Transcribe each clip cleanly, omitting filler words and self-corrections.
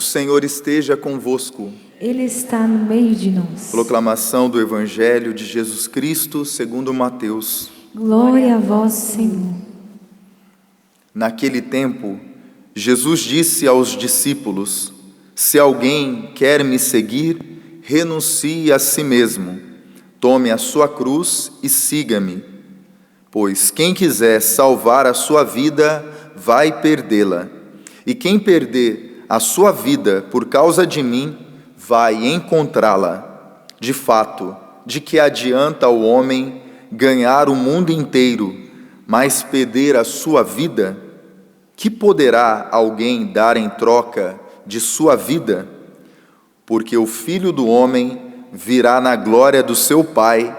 O Senhor esteja convosco. Ele está no meio de nós. Proclamação do Evangelho de Jesus Cristo segundo Mateus. Glória a vós, Senhor. Naquele tempo, Jesus disse aos discípulos: Se alguém quer me seguir, renuncie a si mesmo, tome a sua cruz e siga-me. Pois quem quiser salvar a sua vida, vai perdê-la. E quem perder a sua vida por causa de mim, vai encontrá-la. De fato, de que adianta o homem ganhar o mundo inteiro, mas perder a sua vida? Que poderá alguém dar em troca de sua vida? Porque o Filho do Homem virá na glória do seu Pai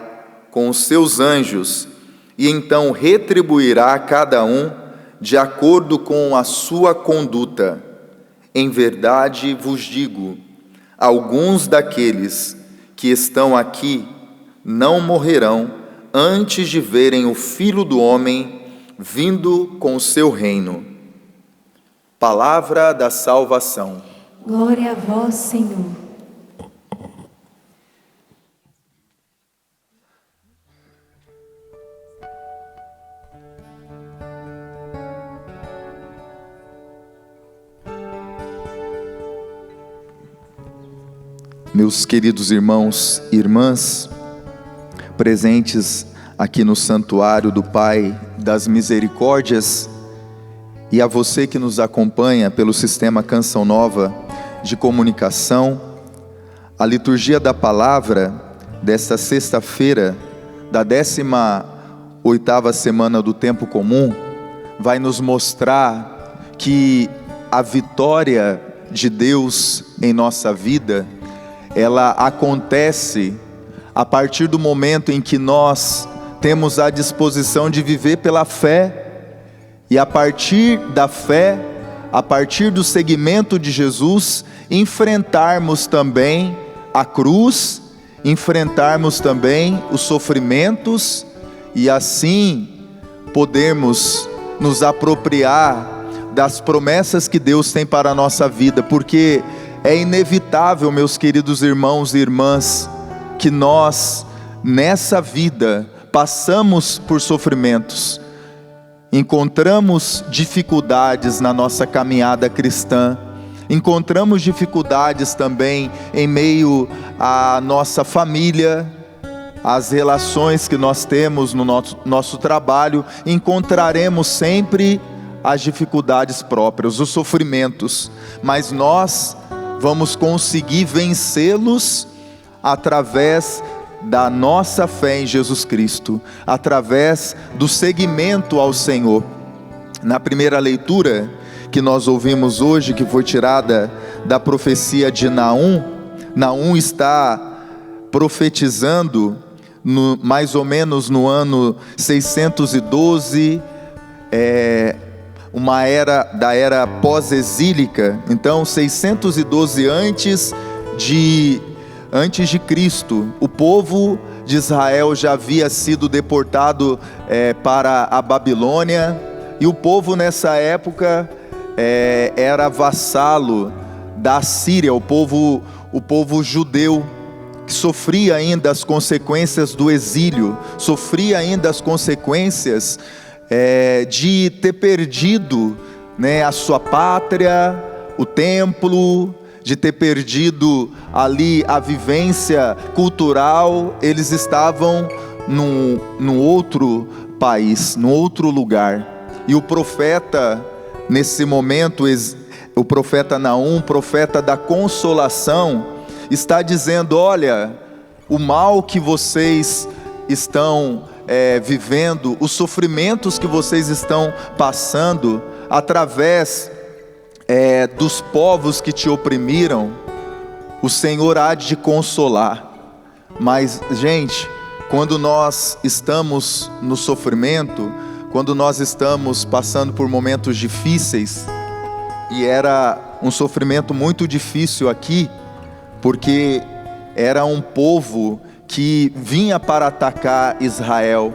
com os seus anjos, e então retribuirá a cada um de acordo com a sua conduta. Em verdade vos digo, alguns daqueles que estão aqui não morrerão antes de verem o Filho do Homem vindo com o seu reino. Palavra da salvação. Glória a vós, Senhor. Meus queridos irmãos e irmãs, presentes aqui no Santuário do Pai das Misericórdias, e a você que nos acompanha pelo sistema Canção Nova de comunicação, a liturgia da palavra desta sexta-feira, da 18ª semana do Tempo Comum, vai nos mostrar que a vitória de Deus em nossa vida, ela acontece a partir do momento em que nós temos a disposição de viver pela fé, e a partir da fé, a partir do seguimento de Jesus, enfrentarmos também a cruz, enfrentarmos também os sofrimentos, e assim podermos nos apropriar das promessas que Deus tem para a nossa vida, porque é inevitável, meus queridos irmãos e irmãs, que nós, nessa vida, passamos por sofrimentos, encontramos dificuldades na nossa caminhada cristã, encontramos dificuldades também em meio à nossa família, as relações que nós temos no nosso trabalho, encontraremos sempre as dificuldades próprias, os sofrimentos, mas nós vamos conseguir vencê-los através da nossa fé em Jesus Cristo, através do seguimento ao Senhor. Na primeira leitura que nós ouvimos hoje, que foi tirada da profecia de Naum, Naum está profetizando mais ou menos no ano 612, uma era da era pós-exílica, então 612 antes de Cristo. O povo de Israel já havia sido deportado para a Babilônia, e o povo nessa época era vassalo da Síria, o povo judeu, que sofria ainda as consequências do exílio, sofria ainda as consequências de ter perdido, a sua pátria, o templo, de ter perdido ali a vivência cultural. Eles estavam num outro país, num outro lugar, e o profeta, nesse momento, o profeta Naum, profeta da consolação, está dizendo: olha, o mal que vocês estão vivendo, os sofrimentos que vocês estão passando através dos povos que te oprimiram, o Senhor há de consolar. Mas, gente, quando nós estamos no sofrimento, quando nós estamos passando por momentos difíceis, e era um sofrimento muito difícil aqui, porque era um povo que vinha para atacar Israel,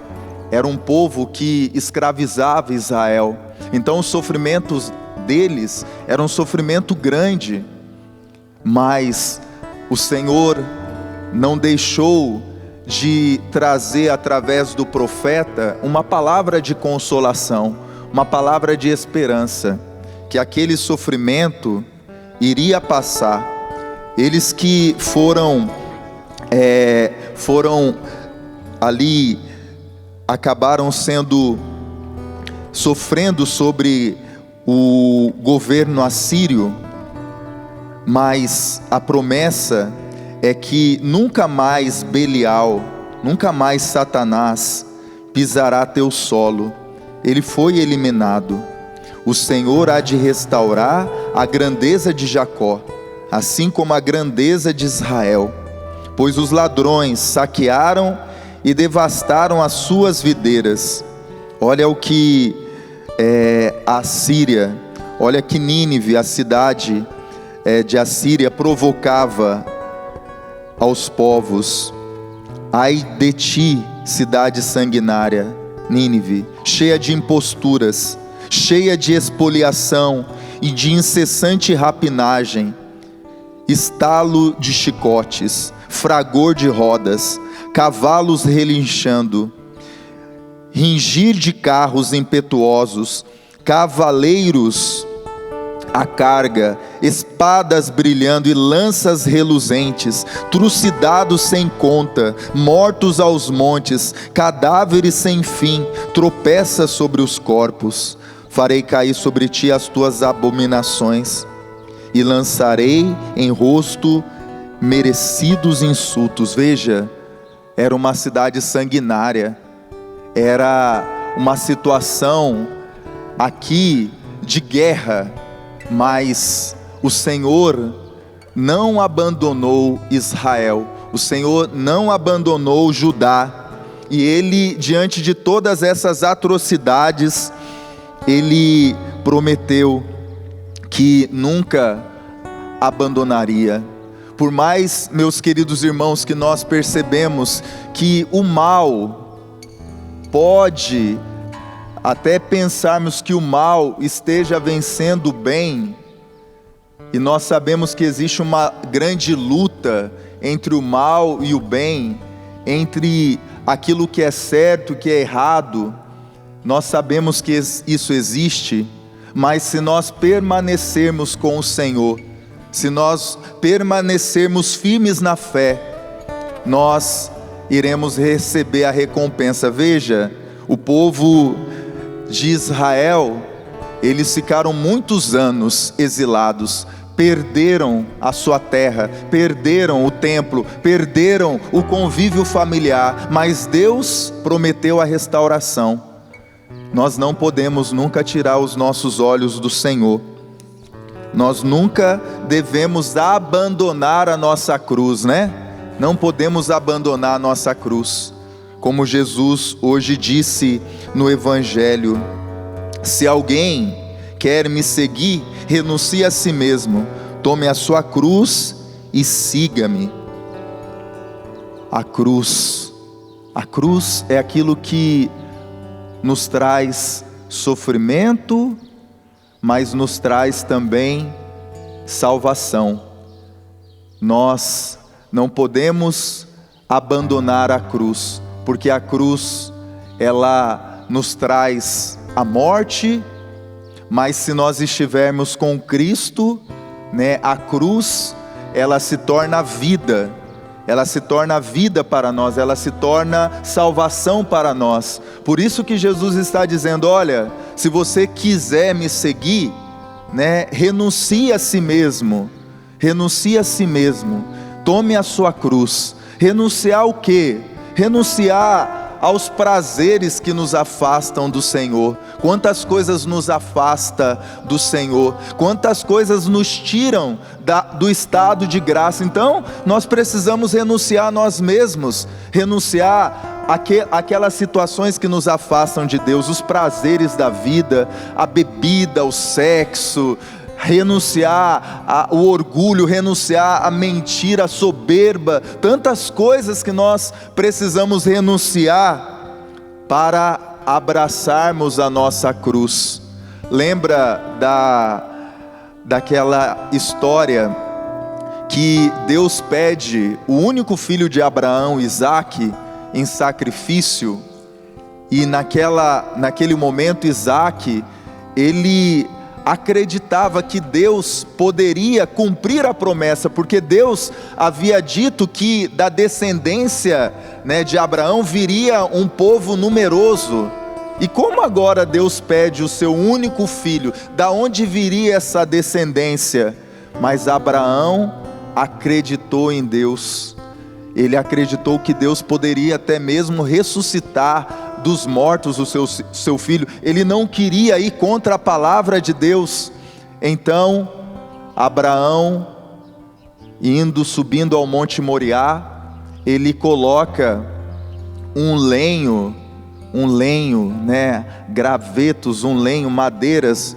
era um povo que escravizava Israel. Então os sofrimentos deles eram um sofrimento grande, mas o Senhor não deixou de trazer através do profeta uma palavra de consolação, uma palavra de esperança, que aquele sofrimento iria passar. Eles que foram ali, acabaram sofrendo sobre o governo assírio, mas a promessa é que nunca mais Belial, nunca mais Satanás pisará teu solo. Ele foi eliminado. O Senhor há de restaurar a grandeza de Jacó, assim como a grandeza de Israel, pois os ladrões saquearam e devastaram as suas videiras. Olha o que a Síria, olha que Nínive, a cidade de Assíria, provocava aos povos. Ai de ti, cidade sanguinária, Nínive, cheia de imposturas, cheia de expoliação e de incessante rapinagem, estalo de chicotes, fragor de rodas, cavalos relinchando, ringir de carros impetuosos, cavaleiros a carga, espadas brilhando e lanças reluzentes, trucidados sem conta, mortos aos montes, cadáveres sem fim, tropeça sobre os corpos. Farei cair sobre ti as tuas abominações, e lançarei em rosto merecidos insultos. Veja, era uma cidade sanguinária, era uma situação aqui de guerra, mas o Senhor não abandonou Israel, o Senhor não abandonou Judá, e Ele, diante de todas essas atrocidades, Ele prometeu que nunca abandonaria. Por mais, meus queridos irmãos, que nós percebemos que o mal pode, até pensarmos que o mal esteja vencendo o bem, e nós sabemos que existe uma grande luta entre o mal e o bem, entre aquilo que é certo e o que é errado. Nós sabemos que isso existe, mas se nós permanecermos com o Senhor, se nós permanecermos firmes na fé, nós iremos receber a recompensa. Veja, o povo de Israel, eles ficaram muitos anos exilados, perderam a sua terra, perderam o templo, perderam o convívio familiar, mas Deus prometeu a restauração. Nós não podemos nunca tirar os nossos olhos do Senhor. Nós nunca devemos abandonar a nossa cruz, né? Não podemos abandonar a nossa cruz. Como Jesus hoje disse no Evangelho: se alguém quer me seguir, renuncie a si mesmo, tome a sua cruz e siga-me. A cruz é aquilo que nos traz sofrimento, mas nos traz também salvação. Nós não podemos abandonar a cruz, porque a cruz, ela nos traz a morte, mas se nós estivermos com Cristo, né, a cruz, ela se torna vida, ela se torna vida para nós, ela se torna salvação para nós. Por isso que Jesus está dizendo: olha, se você quiser me seguir, né, renuncie a si mesmo, tome a sua cruz. Renunciar ao quê? Renunciar aos prazeres que nos afastam do Senhor. Quantas coisas nos afasta do Senhor, quantas coisas nos tiram do estado de graça. Então nós precisamos renunciar a nós mesmos, renunciar aquelas situações que nos afastam de Deus, os prazeres da vida, a bebida, o sexo, renunciar ao orgulho, renunciar à mentira, à soberba, tantas coisas que nós precisamos renunciar para abraçarmos a nossa cruz. Lembra daquela história que Deus pede o único filho de Abraão, Isaque, em sacrifício, e naquele momento Isaque, ele acreditava que Deus poderia cumprir a promessa, porque Deus havia dito que da descendência, de Abraão viria um povo numeroso. E como agora Deus pede o seu único filho, da onde viria essa descendência? Mas Abraão acreditou em Deus. Ele acreditou que Deus poderia até mesmo ressuscitar dos mortos o seu filho. Ele não queria ir contra a palavra de Deus. Então Abraão, subindo ao Monte Moriá, ele coloca um lenho, gravetos, madeiras,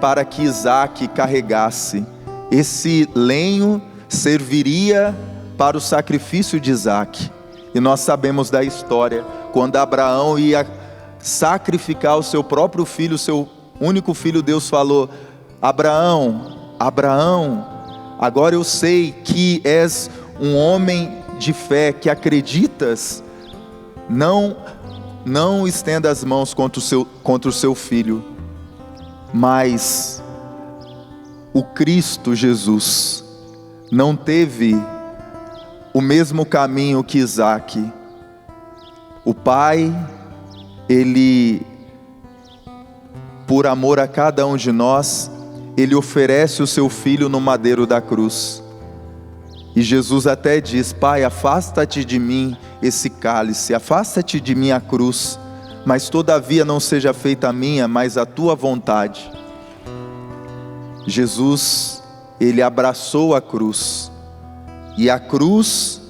para que Isaque carregasse. Esse lenho serviria para o sacrifício de Isaque. E nós sabemos da história, quando Abraão ia sacrificar o seu próprio filho, o seu único filho, Deus falou: Abraão, agora eu sei que és um homem de fé, que acreditas, não estenda as mãos contra o seu filho. Mas o Cristo Jesus não teve o mesmo caminho que Isaque. O Pai, Ele, por amor a cada um de nós, Ele oferece o seu filho no madeiro da cruz. E Jesus até diz: Pai, afasta-te de mim esse cálice, afasta-te de mim a cruz, mas todavia não seja feita a minha, mas a tua vontade. Jesus, Ele abraçou a cruz, e a cruz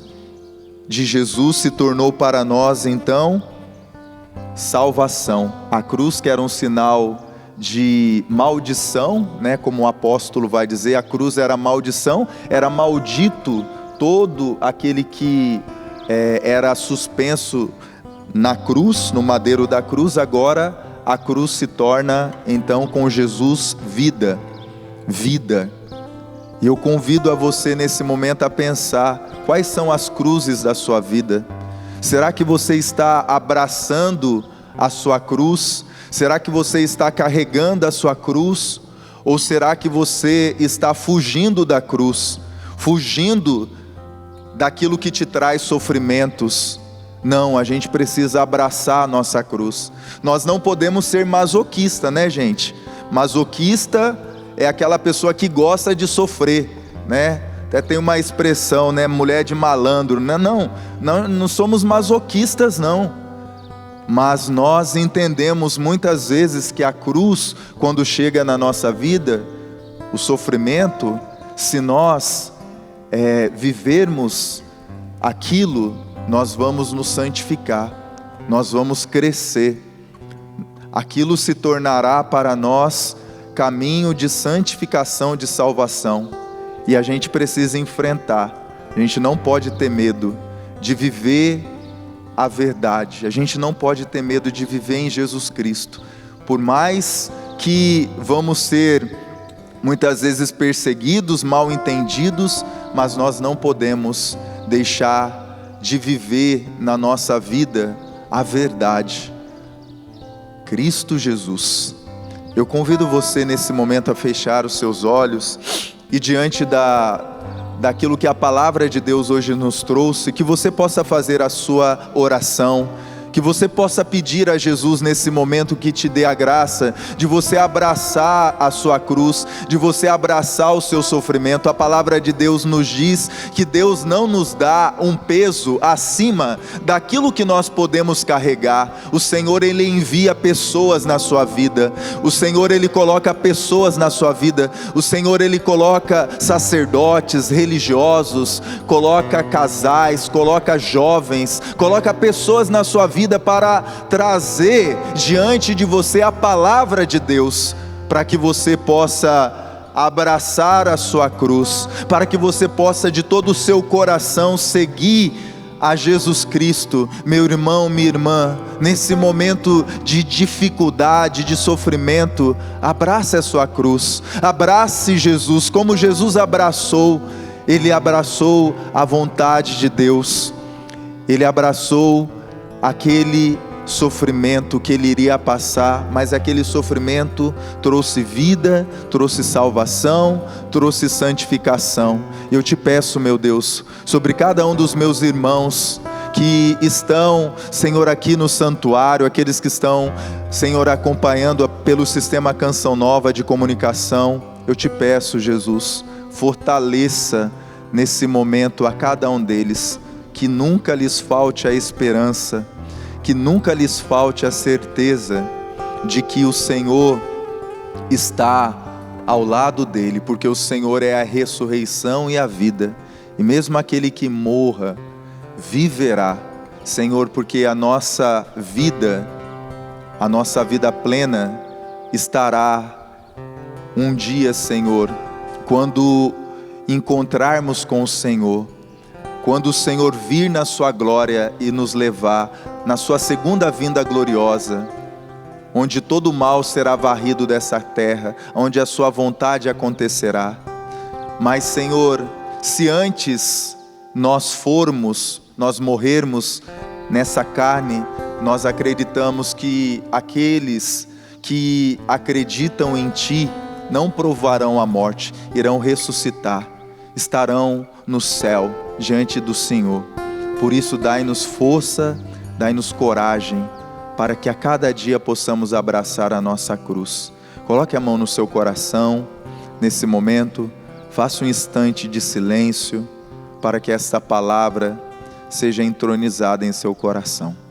de Jesus se tornou para nós então salvação. A cruz, que era um sinal de maldição, como o apóstolo vai dizer, a cruz era maldição, era maldito todo aquele que era suspenso na cruz, no madeiro da cruz. Agora a cruz se torna então com Jesus vida. E eu convido a você nesse momento a pensar: quais são as cruzes da sua vida? Será que você está abraçando a sua cruz? Será que você está carregando a sua cruz? Ou será que você está fugindo da cruz? Fugindo daquilo que te traz sofrimentos? Não, a gente precisa abraçar a nossa cruz. Nós não podemos ser masoquista, gente? Masoquista é aquela pessoa que gosta de sofrer, Até tem uma expressão, mulher de malandro. Não somos masoquistas, não. Mas nós entendemos muitas vezes que a cruz, quando chega na nossa vida, o sofrimento, se nós vivermos aquilo, nós vamos nos santificar, nós vamos crescer. Aquilo se tornará para nós caminho de santificação, de salvação. E a gente precisa enfrentar. A gente não pode ter medo de viver a verdade. A gente não pode ter medo de viver em Jesus Cristo. Por mais que vamos ser muitas vezes perseguidos, mal entendidos, mas nós não podemos deixar de viver na nossa vida a verdade. Cristo Jesus. Eu convido você nesse momento a fechar os seus olhos e diante daquilo que a palavra de Deus hoje nos trouxe, que você possa fazer a sua oração, que você possa pedir a Jesus nesse momento que te dê a graça de você abraçar a sua cruz, de você abraçar o seu sofrimento. A palavra de Deus nos diz que Deus não nos dá um peso acima daquilo que nós podemos carregar. O Senhor, Ele envia pessoas na sua vida. O Senhor, Ele coloca pessoas na sua vida. O Senhor, Ele coloca sacerdotes, religiosos, coloca casais, coloca jovens, coloca pessoas na sua vida para trazer diante de você a palavra de Deus, para que você possa abraçar a sua cruz, para que você possa de todo o seu coração seguir a Jesus Cristo. Meu irmão, minha irmã, nesse momento de dificuldade, de sofrimento, abrace a sua cruz, abrace Jesus, como Jesus abraçou. ele abraçou a vontade de Deus, ele abraçou aquele sofrimento que ele iria passar, mas aquele sofrimento trouxe vida, trouxe salvação, trouxe santificação. E eu te peço, meu Deus, sobre cada um dos meus irmãos que estão, Senhor, aqui no santuário, aqueles que estão, Senhor, acompanhando pelo sistema Canção Nova de comunicação, eu te peço, Jesus, fortaleça nesse momento a cada um deles, que nunca lhes falte a esperança, que nunca lhes falte a certeza de que o Senhor está ao lado dele, porque o Senhor é a ressurreição e a vida, e mesmo aquele que morra, viverá, Senhor, porque a nossa vida plena estará um dia, Senhor, quando encontrarmos com o Senhor, quando o Senhor vir na sua glória e nos levar na sua segunda vinda gloriosa, onde todo mal será varrido dessa terra, onde a sua vontade acontecerá. Mas, Senhor, se antes nós morrermos nessa carne, nós acreditamos que aqueles que acreditam em Ti não provarão a morte, irão ressuscitar, estarão no céu diante do Senhor. Por isso, dai-nos força, dai-nos coragem, para que a cada dia possamos abraçar a nossa cruz. Coloque a mão no seu coração, nesse momento, faça um instante de silêncio, para que esta palavra seja entronizada em seu coração.